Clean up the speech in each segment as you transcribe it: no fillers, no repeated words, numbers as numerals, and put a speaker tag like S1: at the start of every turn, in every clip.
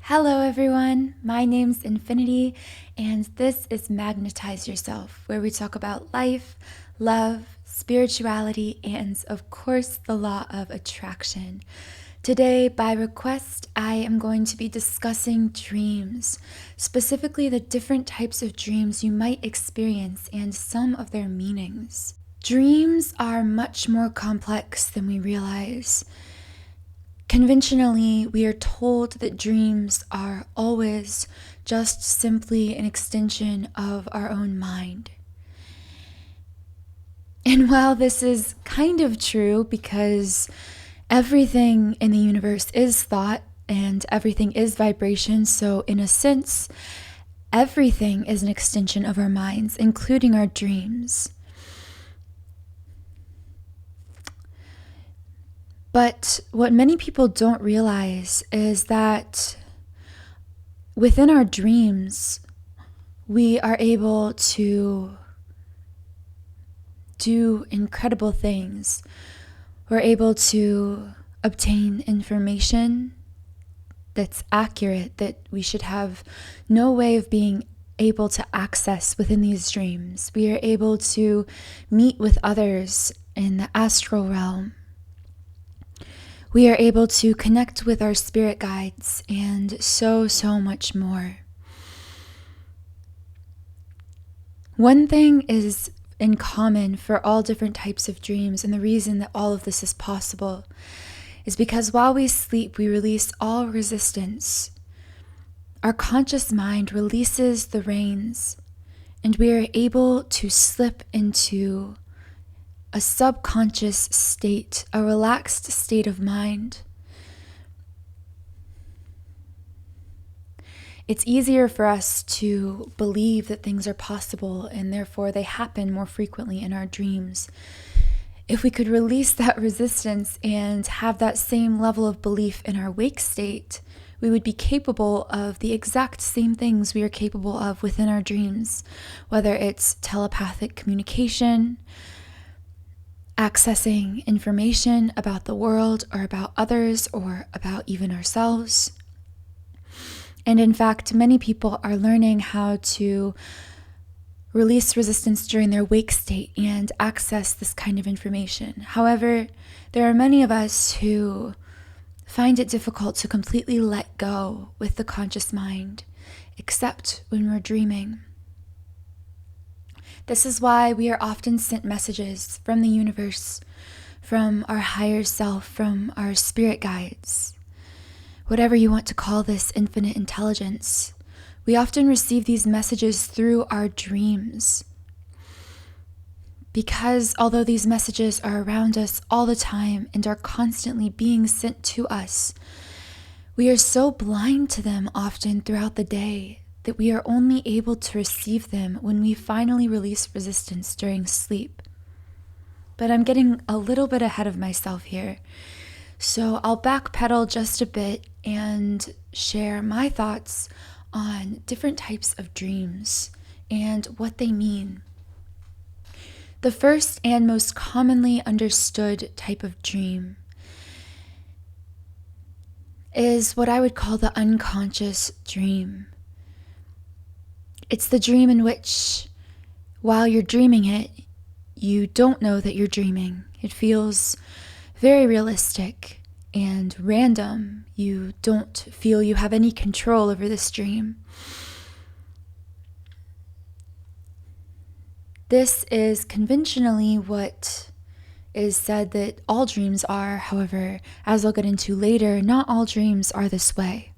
S1: Hello everyone, my name's Infinity, and this is Magnetize Yourself, where we talk about life, love, spirituality, and of course the law of attraction. Today, by request, I am going to be discussing dreams, specifically the different types of dreams you might experience and some of their meanings. Dreams are much more complex than we realize. Conventionally, we are told that dreams are always just simply an extension of our own mind. And while this is kind of true because everything in the universe is thought and everything is vibration, so in a sense, everything is an extension of our minds, including our dreams. But what many people don't realize is that within our dreams, we are able to do incredible things. We're able to obtain information that's accurate, that we should have no way of being able to access within these dreams. We are able to meet with others in the astral realm. We are able to connect with our spirit guides and so much more. One thing is in common for all different types of dreams, and the reason that all of this is possible is because while we sleep, we release all resistance. Our conscious mind releases the reins, and we are able to slip into a subconscious state, a relaxed state of mind. It's easier for us to believe that things are possible and therefore they happen more frequently in our dreams. If we could release that resistance and have that same level of belief in our wake state, we would be capable of the exact same things we are capable of within our dreams, whether it's telepathic communication, accessing information about the world or about others or about even ourselves. And in fact, many people are learning how to release resistance during their wake state and access this kind of information. However, there are many of us who find it difficult to completely let go with the conscious mind, except when we're dreaming. This is why we are often sent messages from the universe, from our higher self, from our spirit guides. Whatever you want to call this infinite intelligence, we often receive these messages through our dreams. Because although these messages are around us all the time and are constantly being sent to us, we are so blind to them often throughout the day that we are only able to receive them when we finally release resistance during sleep. But I'm getting a little bit ahead of myself here, so I'll backpedal just a bit and share my thoughts on different types of dreams and what they mean. The first and most commonly understood type of dream is what I would call the unconscious dream. It's the dream in which, while you're dreaming it, you don't know that you're dreaming. It feels very realistic and random. You don't feel you have any control over this dream. This is conventionally what is said that all dreams are. However, as I'll get into later, not all dreams are this way.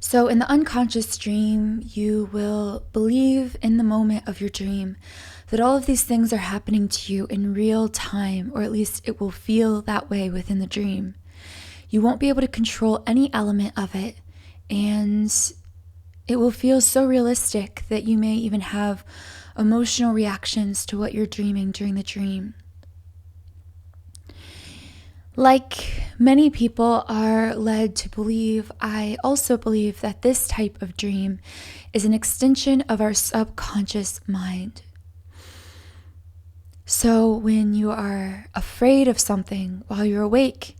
S1: So in the unconscious dream, you will believe in the moment of your dream that all of these things are happening to you in real time, or at least it will feel that way within the dream. You won't be able to control any element of it, and it will feel so realistic that you may even have emotional reactions to what you're dreaming during the dream. Like many people are led to believe, I also believe that this type of dream is an extension of our subconscious mind. So when you are afraid of something while you're awake,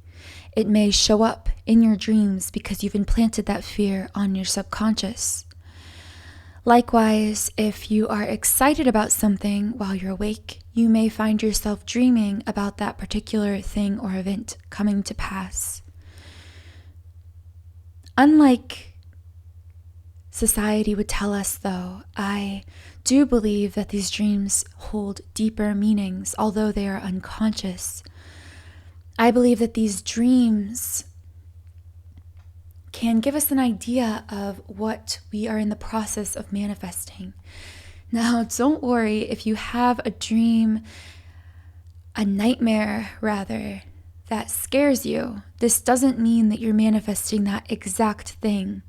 S1: It may show up in your dreams because you've implanted that fear on your subconscious. Likewise, if you are excited about something while you're awake, you may find yourself dreaming about that particular thing or event coming to pass. Unlike society would tell us, though, I do believe that these dreams hold deeper meanings, although they are unconscious. I believe that these dreams can give us an idea of what we are in the process of manifesting. Now, don't worry if you have a dream, a nightmare rather, that scares you. This doesn't mean that you're manifesting that exact thing.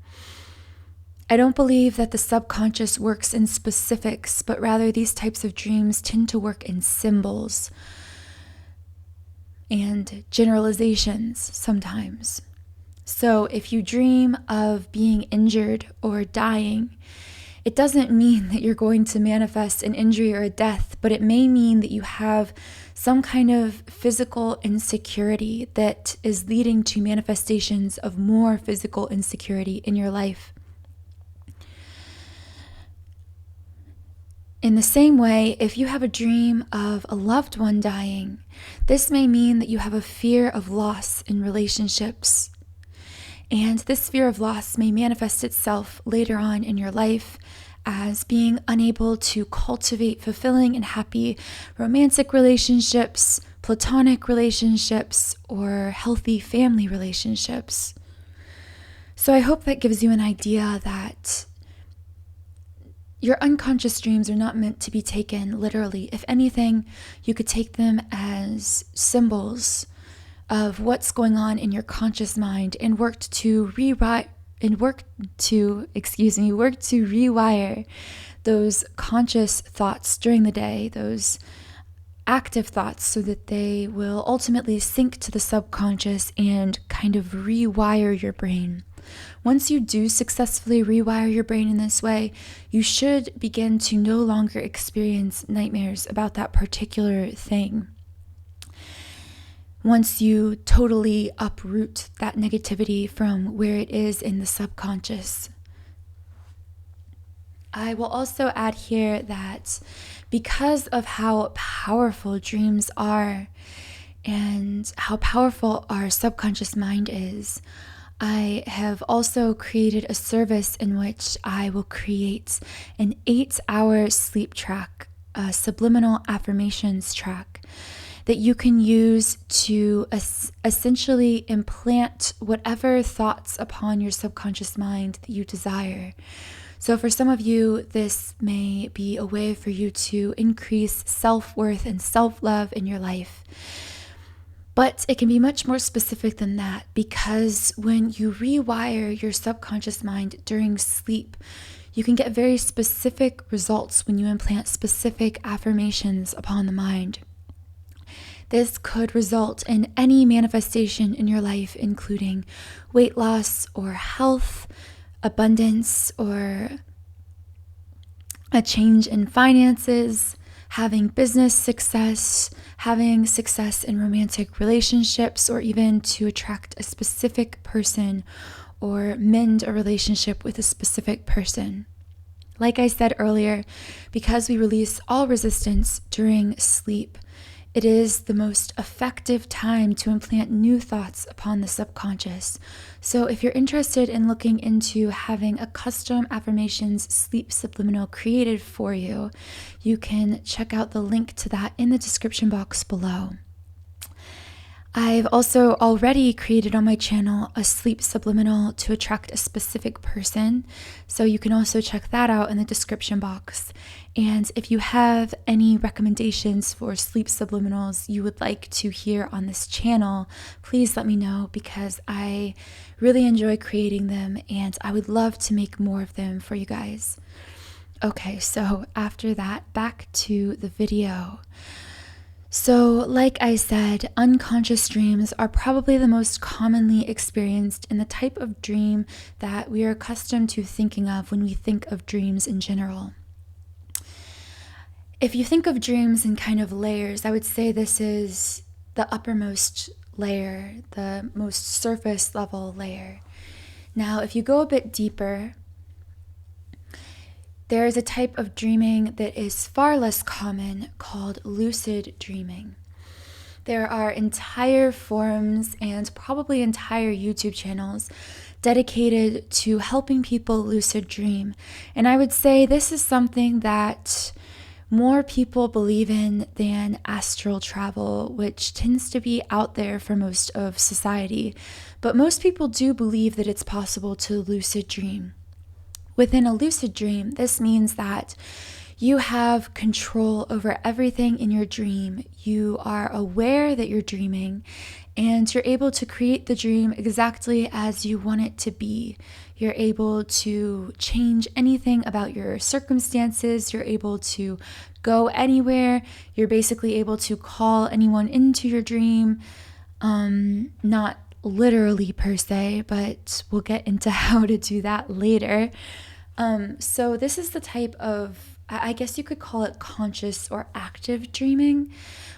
S1: I don't believe that the subconscious works in specifics, but rather these types of dreams tend to work in symbols and generalizations sometimes. So if you dream of being injured or dying, it doesn't mean that you're going to manifest an injury or a death, but it may mean that you have some kind of physical insecurity that is leading to manifestations of more physical insecurity in your life. In the same way, if you have a dream of a loved one dying, this may mean that you have a fear of loss in relationships. And this fear of loss may manifest itself later on in your life as being unable to cultivate fulfilling and happy romantic relationships, platonic relationships, or healthy family relationships. So I hope that gives you an idea that your unconscious dreams are not meant to be taken literally. If anything, you could take them as symbols of what's going on in your conscious mind and work to rewire those conscious thoughts during the day, those active thoughts, so that they will ultimately sink to the subconscious and kind of rewire your brain. Once you do successfully rewire your brain in this way, you should begin to no longer experience nightmares about that particular thing. Once you totally uproot that negativity from where it is in the subconscious. I will also add here that because of how powerful dreams are and how powerful our subconscious mind is, I have also created a service in which I will create an 8-hour sleep track, a subliminal affirmations track, that you can use to essentially implant whatever thoughts upon your subconscious mind that you desire. So for some of you, this may be a way for you to increase self-worth and self-love in your life. But it can be much more specific than that, because when you rewire your subconscious mind during sleep, you can get very specific results when you implant specific affirmations upon the mind. This could result in any manifestation in your life, including weight loss or health, abundance, or a change in finances, having business success, having success in romantic relationships, or even to attract a specific person or mend a relationship with a specific person. Like I said earlier, because we release all resistance during sleep, it is the most effective time to implant new thoughts upon the subconscious. So if you're interested in looking into having a custom affirmations sleep subliminal created for you, you can check out the link to that in the description box below. I've also already created on my channel a sleep subliminal to attract a specific person, so you can also check that out in the description box. And if you have any recommendations for sleep subliminals you would like to hear on this channel, please let me know, because I really enjoy creating them and I would love to make more of them for you guys. Okay, so after that, back to the video. So, like I said, unconscious dreams are probably the most commonly experienced in the type of dream that we are accustomed to thinking of when we think of dreams in general. If you think of dreams in kind of layers, I would say this is the uppermost layer, the most surface level layer. Now, if you go a bit deeper, there is a type of dreaming that is far less common called lucid dreaming. There are entire forums and probably entire YouTube channels dedicated to helping people lucid dream. And I would say this is something that more people believe in than astral travel, which tends to be out there for most of society. But most people do believe that it's possible to lucid dream. Within a lucid dream, this means that you have control over everything in your dream. You are aware that you're dreaming, and you're able to create the dream exactly as you want it to be. You're able to change anything about your circumstances. You're able to go anywhere. You're basically able to call anyone into your dream. Not literally per se, but we'll get into how to do that later. So this is the type of, I guess you could call it conscious or active dreaming,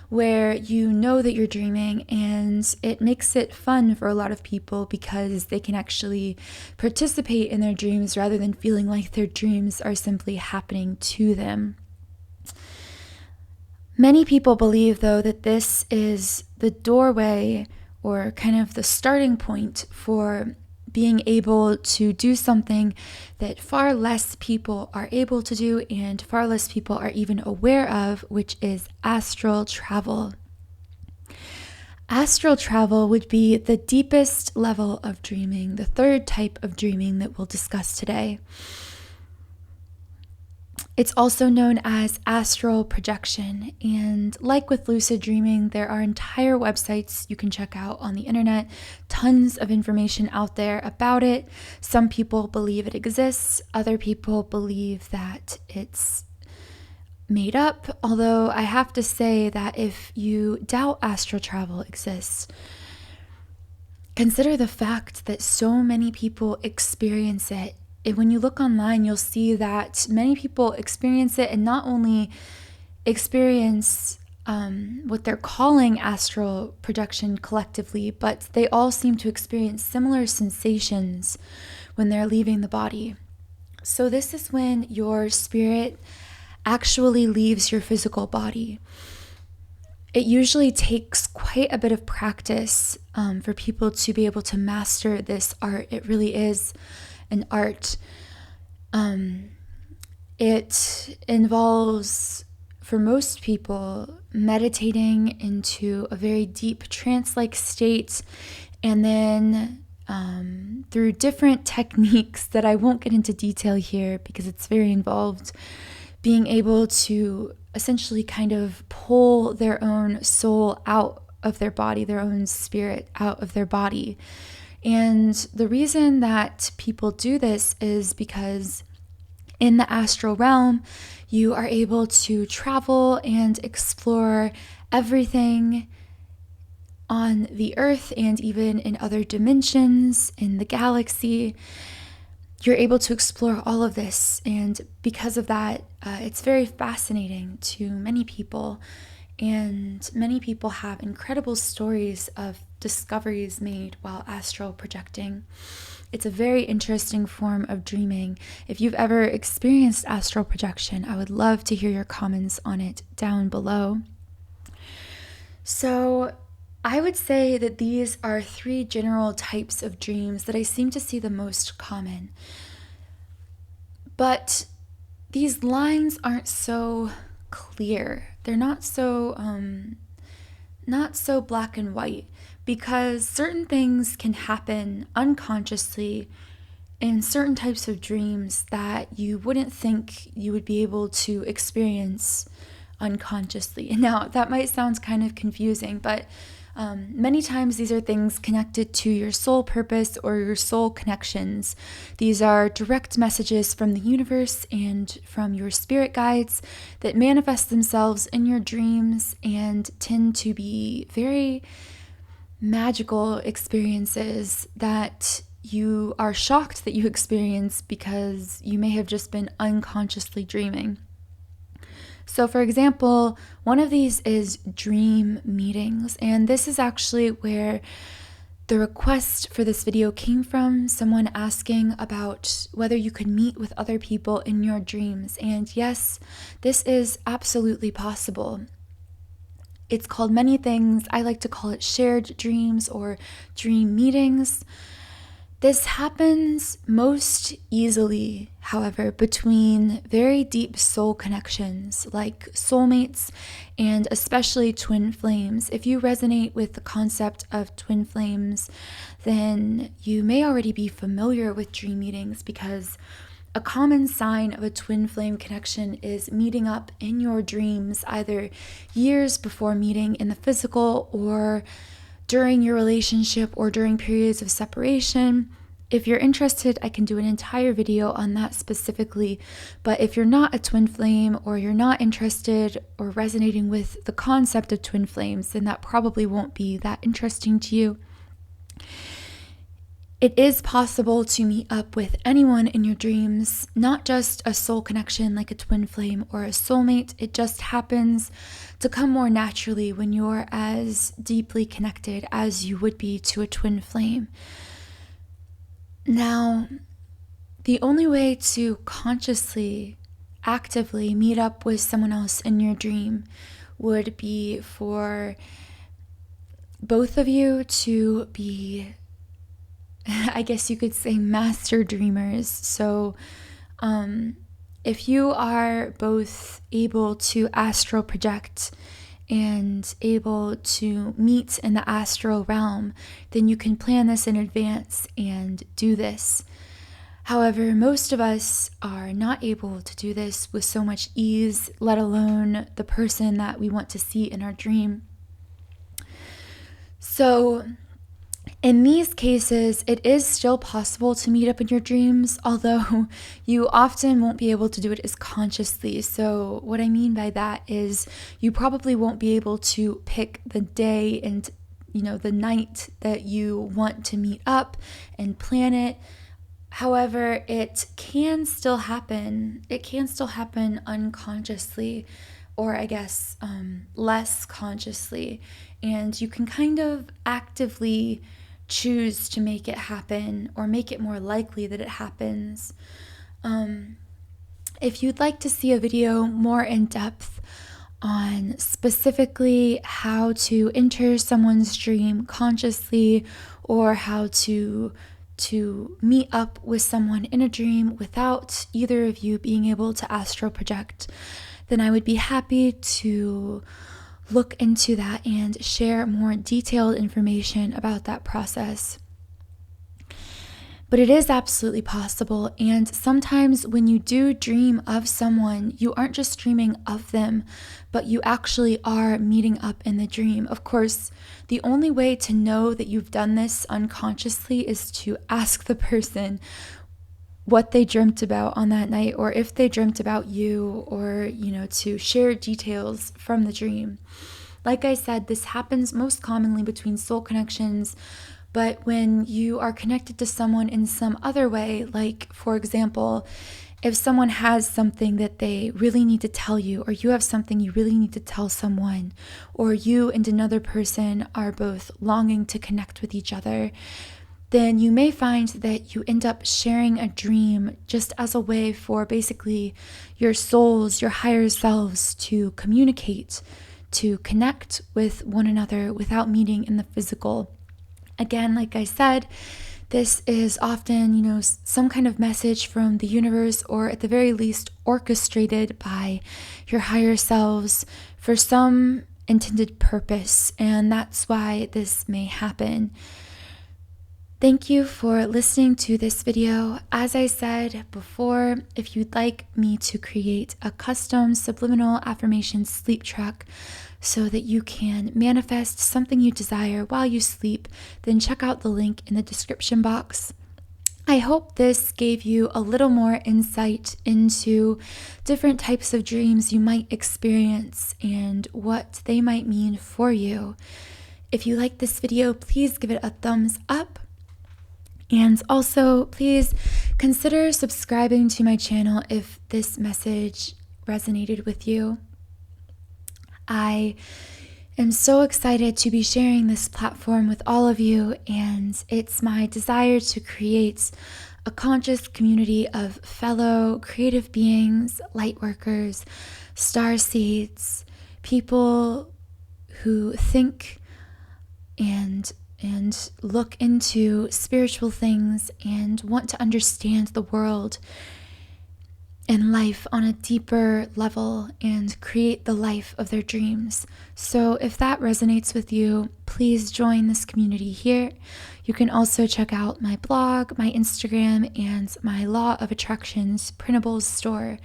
S1: where you know that you're dreaming, and it makes it fun for a lot of people because they can actually participate in their dreams rather than feeling like their dreams are simply happening to them. Many people believe, though, that this is the doorway or kind of the starting point for being able to do something that far less people are able to do and far less people are even aware of, which is astral travel. Astral travel would be the deepest level of dreaming, the third type of dreaming that we'll discuss today. It's also known as astral projection, and like with lucid dreaming, there are entire websites you can check out on the internet, tons of information out there about it. Some people believe it exists, other people believe that it's made up, although I have to say that if you doubt astral travel exists, consider the fact that so many people experience it. When you look online, you'll see that many people experience it, and not only experience what they're calling astral projection collectively, but they all seem to experience similar sensations when they're leaving the body. So this is when your spirit actually leaves your physical body. It usually takes quite a bit of practice for people to be able to master this art. It really is an art. It involves, for most people, meditating into a very deep trance-like state, and then through different techniques that I won't get into detail here because it's very involved, being able to essentially kind of pull their own soul out of their body, their own spirit out of their body. And the reason that people do this is because in the astral realm, you are able to travel and explore everything on the earth and even in other dimensions in the galaxy. You're able to explore all of this, and because of that, it's very fascinating to many people, and many people have incredible stories of discoveries made while astral projecting. It's a very interesting form of dreaming. If you've ever experienced astral projection, I would love to hear your comments on it down below. So I would say that these are three general types of dreams that I seem to see the most common. But these lines aren't so clear. They're not so black and white, because certain things can happen unconsciously in certain types of dreams that you wouldn't think you would be able to experience unconsciously. And now that might sound kind of confusing, but many times these are things connected to your soul purpose or your soul connections. These are direct messages from the universe and from your spirit guides that manifest themselves in your dreams and tend to be very magical experiences that you are shocked that you experience because you may have just been unconsciously dreaming. So for example, one of these is dream meetings, and this is actually where the request for this video came from, someone asking about whether you could meet with other people in your dreams. And yes, this is absolutely possible. It's called many things. I like to call it shared dreams or dream meetings. This happens most easily, however, between very deep soul connections like soulmates and especially twin flames. If you resonate with the concept of twin flames, then you may already be familiar with dream meetings, because a common sign of a twin flame connection is meeting up in your dreams either years before meeting in the physical or during your relationship or during periods of separation. If you're interested, I can do an entire video on that specifically. But if you're not a twin flame, or you're not interested or resonating with the concept of twin flames, then that probably won't be that interesting to you. It is possible to meet up with anyone in your dreams, not just a soul connection like a twin flame or a soulmate. It just happens to come more naturally when you're as deeply connected as you would be to a twin flame. Now, the only way to consciously, actively meet up with someone else in your dream would be for both of you to be, I guess you could say, master dreamers. So if you are both able to astral project and able to meet in the astral realm, then you can plan this in advance and do this. However, most of us are not able to do this with so much ease, let alone the person that we want to see in our dream. So in these cases, it is still possible to meet up in your dreams, although you often won't be able to do it as consciously. So what I mean by that is you probably won't be able to pick the day and, the night that you want to meet up and plan it. However, it can still happen. It can still happen unconsciously, or I guess less consciously. And you can kind of actively choose to make it happen, or make it more likely that it happens. If you'd like to see a video more in depth on specifically how to enter someone's dream consciously, or how to meet up with someone in a dream without either of you being able to astral project, then I would be happy to look into that and share more detailed information about that process. But it is absolutely possible, and sometimes when you do dream of someone, you aren't just dreaming of them, but you actually are meeting up in the dream. Of course, the only way to know that you've done this unconsciously is to ask the person what they dreamt about on that night, or if they dreamt about you, or, to share details from the dream. Like I said, this happens most commonly between soul connections, but when you are connected to someone in some other way, like, for example, if someone has something that they really need to tell you, or you have something you really need to tell someone, or you and another person are both longing to connect with each other, then you may find that you end up sharing a dream just as a way for basically your souls, your higher selves, to communicate, to connect with one another without meeting in the physical. Again, like I said, this is often, some kind of message from the universe, or at the very least orchestrated by your higher selves for some intended purpose, and that's why this may happen. Thank you for listening to this video. As I said before, if you'd like me to create a custom subliminal affirmation sleep track so that you can manifest something you desire while you sleep, then check out the link in the description box. I hope this gave you a little more insight into different types of dreams you might experience and what they might mean for you. If you like this video, please give it a thumbs up. And also, please consider subscribing to my channel if this message resonated with you. I am so excited to be sharing this platform with all of you, and it's my desire to create a conscious community of fellow creative beings, light workers, star seeds, people who think and look into spiritual things and want to understand the world and life on a deeper level and create the life of their dreams. So if that resonates with you, please join this community here. You can also check out my blog, my Instagram, and my Law of Attraction's printables store.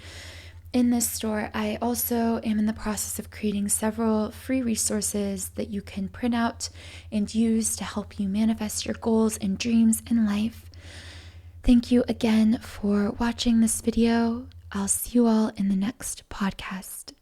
S1: In this store, I also am in the process of creating several free resources that you can print out and use to help you manifest your goals and dreams in life. Thank you again for watching this video. I'll see you all in the next podcast.